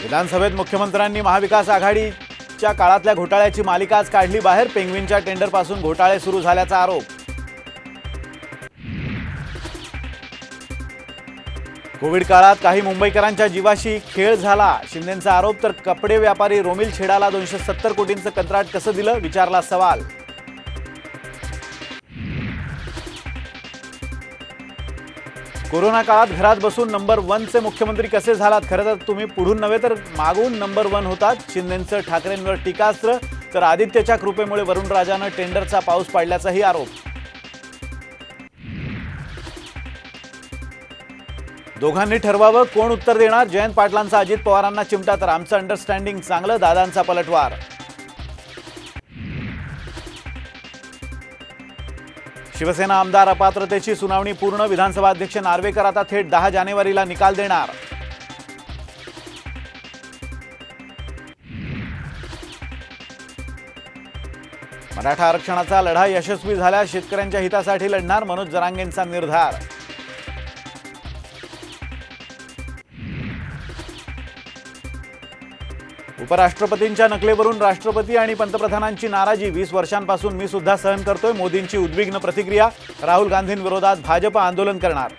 विधानसभेत मुख्यमंत्र्यांनी महाविकास आघाडीच्या काळातल्या घोटाळ्याची मालिकाच काढली बाहेर। पेंग्विनच्या टेंडरपासून घोटाळे सुरू झाल्याचा आरोप। कोविड काळात काही मुंबईकरांच्या जीवाशी खेळ झाला, शिंदेंचा आरोप। तर कपडे व्यापारी रोमिल छेडाला 270 कोटींचं कंत्राट कसं दिलं, विचारला सवाल। कोरोना काळात घरात बसून नंबर 1 चे मुख्यमंत्री कसे झालात? खरं तर तुम्ही पुढून नव्हे तर मागून नंबर 1 होतात। शिंदेंचं ठाकरेंवर टीकास्त्र। तर आदित्यच्या कृपेमुळे वरुणराजानं टेंडरचा पाऊस पाडल्याचाही आरोप। दोघांनी ठरवावं कोण उत्तर देणार, जयंत पाटलांचा अजित पवारांना चिमटा। तर आमचं अंडरस्टँडिंग चांगलं, दादांचा पलटवार। शिवसेना आमदार अपात्रतेची सुनावणी पूर्ण, विधानसभा अध्यक्ष नार्वेकर आता थेट 10 जानेवारीला निकाल देणार। मराठा आरक्षणाचा लढा यशस्वी झाल्यास शेतकऱ्यांच्या हितासाठी लढणार, मनोज जरांगेंचा निर्धार। उपराष्ट्रपतींच्या नकलेवरून राष्ट्रपती आणि पंतप्रधानांची नाराजी। 20 वर्षांपासून मी सुद्धा सहन करतोय, मोदींची उद्विग्न प्रतिक्रिया। राहुल गांधींविरोधात भाजप आंदोलन करणार।